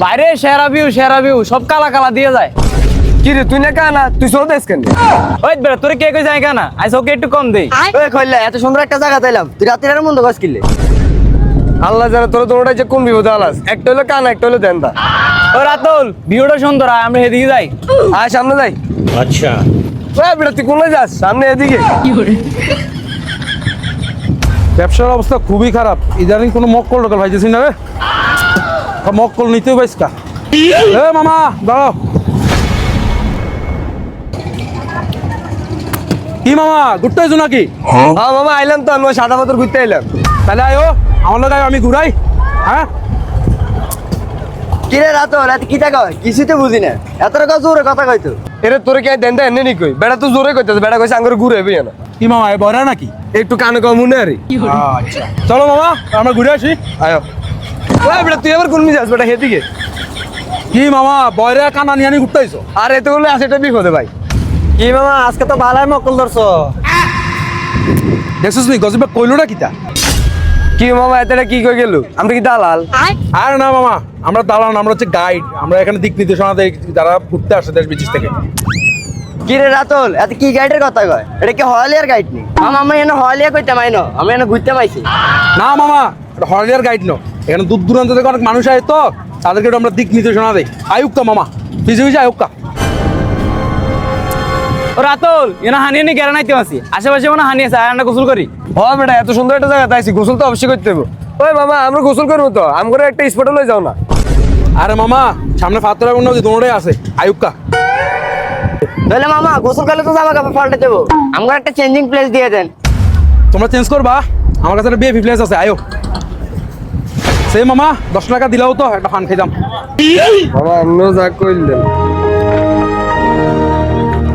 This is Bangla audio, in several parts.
বাইরে সেরা ভিউ সব কালা কালা দিয়ে যায়। কি রে তুই না কানা তুই চল দেশ কেন? ওই বেটা তোরে কে কই যায় কানা আইস ওকে একটু কম দেই। ওই কইলা এত সুন্দর একটা জায়গা তাইলাম তুই রাতের মন্দ গাছ কিনলে। আল্লাহ জানে তোর দৌড়াই যে কোন বিপদে আলাস, একটা হলো কানা একটা হলো দেন্দা। ও রাতুল ভিউটা সুন্দর, আয় আমরা এদিকে যাই। আয় সামনে যাই। अच्छा ওই বেটা তুই কোন যাস? সামনে এদিকে। ব্যবসার অবস্থা খুবই খারাপ, ইদানিং কোনো মক্কল টোকল ভাইতেছি না রে। মক্কল নিতেও পাইসকা। এ মামা দাঁড়াও। কি মামা ঘুরতে আইছো নাকি? হ্যাঁ মামা আইলাম তো, আমি সাদা পাথর ঘুরতে আইলাম। তাহলে আয়ো আমার লোক আমি ঘুরাই। হ্যাঁ কিরে রাতুল এত কি টাকা কিছুই তো বুঝি না, এত টাকা জোরে কথা কইতো। এরে তোরে কে দেন্দা এনে নি কই? বেটা তুই জোরে কইতেছ, বেটা কইছে আঙ্গুর ঘুরে বই না। কি মামা এ বড়া নাকি? একটু কানে কম মনে আরে। আচ্ছা চলো মামা আমরা ঘুরে আসি। আয়ো। ওই বেটা তুই আবার কোন মি যাস বেটা হেদিকে? কি মামা বয়রা কানা নিয়ে আনি ঘুরতে আইছো? আর এত গুলো আছে এটা বিপদে ভাই। কি মামা আজকে তো ভালাই মকল ধরছো। দেখছিস নি গজবে কইলোটা কিতা? কি মামা এতটা কি কই গেল? আমরা কি দালাল? আর না মামা আমরা দালাল না, আমরা হচ্ছে গাইড। আমরা এখানে দিক নির্দেশনা দেই যারা ঘুরতে আসে দেশ বিদেশ থেকে। কিরে রাতুল এত কি গাইডের কথা কয়? এটা কি হলিয়ার গাইড নি? মামা আমি এনে হলিয়া কইতে মাইনো, আমি এনে ঘুরতে পাইছি। না মামা এটা হলিয়ার গাইড নো, এখানে দূর দূরান্ত থেকে অনেক মানুষ আসে তো, তাদেরকে একটু আমরা দিক নির্দেশনা দেই। আয়ুক্কা মামা পিছে পিছে আয়ুক্কা। ও রাতুল এনা হানিয়ে নি গেরা নাইতে আসি, আশেপাশে মনে হানি আছে, আয় আমরা গোসল করি। হ বেটা এত সুন্দর একটা জায়গা তাইছি, গোসল তো অবশ্যই করতে হবে। ওই মামা আমরা গোসল করবো তো, আমগরে একটা স্পটে লই যাও না। আরে মামা সামনে ফাতর এবং নদী দুটোই আছে, আয়ুক্কা। তাহলে মামা গোসল করলে তো জামা কাপড় পাল্টে দেবো, আমাকে একটা চেঞ্জিং প্লেস দিয়ে দেন। তোমরা চেঞ্জ করবা, আমার কাছে একটা বিএফি প্লেস আছে, আয়ো। সেই মামা 10 টাকা দিলাও তো একটা ফান খাইতাম। মামা আমিও যা কইলেন।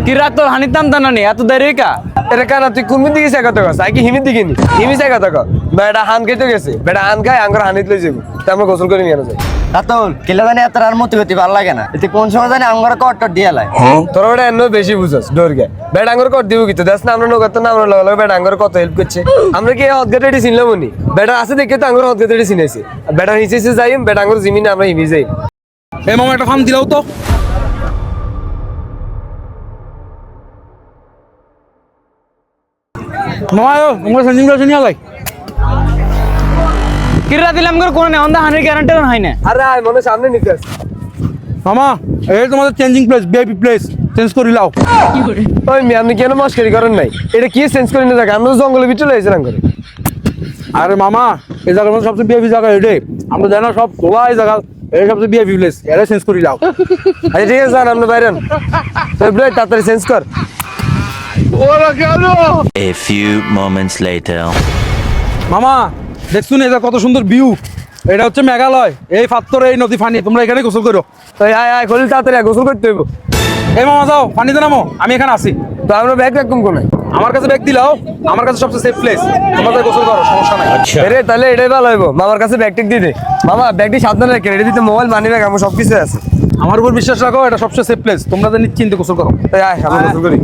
কি রাতুল হানির দাম দানা নেই এত দেরি কা? এরে কানা তুই কোন দিকে সে কথা কস? আই কি হিমির দিকে নি? হিমি সে কথা কস। বেটা হান খাইতে গেছে, বেটা হান খাই আঙ্গুর হানিত লই যাবো। তা আমরা গোসল করে নিয়ে যাই। রাতুল কিলা জানি এত আর মতি গতি ভালো লাগে না, এতে কোন সময় জানি আমার কট্টর দিয়ে লাই। তোর বেটা এন্ন বেশি বুঝছস ডর গে। বেটা আঙ্গুর কর দিব কি তো? দেখ না আমরা নগদ না আমরা লাগা বেটা আঙ্গুর কত হেল্প করছে। আমরা কি হদগাটেডি চিনলাম নি? বেটা আছে দেখে তো আঙ্গুর হদগাটেডি চিনাইছে। বেটা নিচে যাইম, বেটা আঙ্গুর জিমিনে আমরা হিমি যাই। এই মামা একটা ফান দিলাও তো। মামা আয়ো তোমার চেঞ্জিং প্লেস নিয়ে আলাই। কি রা দিলাম করে কোন নেই অন্ধা হানির গ্যারান্টি হয় না। আরে আয় মনে সামনে নিতে আস। মামা এই তোমাদের changing place VIP place, change করে লাও। ওই মি আপনি কেন মস্কারি করেন নাই? এটা কি চেঞ্জ করে নিয়ে জায়গা? আমরা তো জঙ্গলের ভিতরে এসেছিলাম করে। আরে মামা এই জায়গার মধ্যে সবচেয়ে বিআইপি জায়গা এটাই, আমরা জানি না সব ধোলা এই জায়গা, এটা সবচেয়ে বিআইপি প্লেস, এটা চেঞ্জ করে লাও। আচ্ছা ঠিক আছে যান আপনি বাইরেন। তো ব্রো তাড়াতাড়ি চেঞ্জ কর। A few moments later মামা দেখছুন এটা কত সুন্দর ভিউ, এটা হচ্ছে মেঘালয়। এই ফাত্তর এই নদী ফানি, তোমরা এখানে গোসল করো। তো আয় আয় খোল তাড়াতাড়ি গোসল করতে হইব। এই মামা যাও পানিতে নামো, আমি এখানে আছি। তো আমরা ব্যাগ রাখুন কোনে? আমার কাছে ব্যাগ দিলাও, আমার কাছে সবচেয়ে সেফ প্লেস, তোমাদের গোসল করো সমস্যা নাই। अच्छा আরে তাহলে এটাই ভালো হইব। মামার কাছে ব্যাগ টেক দিয়ে দে। মামা ব্যাগটি সাবধানে রাখেন, এটা দিতে মোবাইল মানি ব্যাগ আমার সবকিছু আছে। আমার উপর বিশ্বাস রাখো, এটা সবচেয়ে সেফ প্লেস, তোমরা নিশ্চিন্তে গোসল করো। তাই আয় আমরা গোসল করি।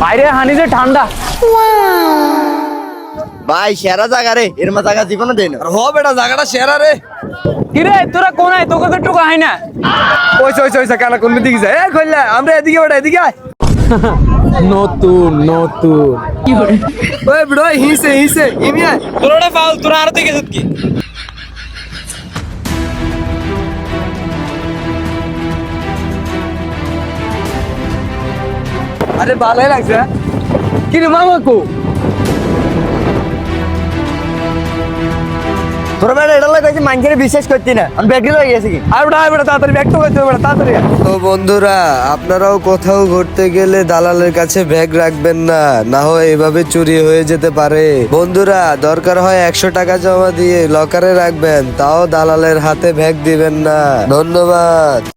বাইরে হানি যে ঠান্ডা। ভাই সেরা জায়গা রে, এর মা জায়গা জীবনে দেয় না। আর হ বেটা জায়গাটা সেরা রে। কি রে তোরা কোন আয় তোকে একটু হয় না? ওইসা কানা কোন দিকে যায়? এ কইলা আমরা এদিকে বেটা এদিকে আয়। নতুন নতুন ওই ব্রো হিসে ইমি আয়। তোরা ফাউল তোরা আর দিকে কি? আরে ভালোই লাগছে। কি রে মামা কো? তোর বেটা এটা লাগাইছে মাইনকে বিশ্বাস করতি না, আমি ব্যাগ লয়ে গেছি কি। আয় বেটা তাড়াতাড়ি ব্যাগ তো করতে হবে বেটা তাড়াতাড়ি। তো বন্ধুরা আপনারাও কোথাও ঘুরতে গেলে দালালের কাছে ব্যাগ রাখবেন না, না হয় এভাবে চুরি হয়ে যেতে পারে। বন্ধুরা দরকার হয় 100 টাকা জমা দিয়ে লকারে রাখবেন, তাও দালালের হাতে ব্যাগ দিবেন না। ধন্যবাদ।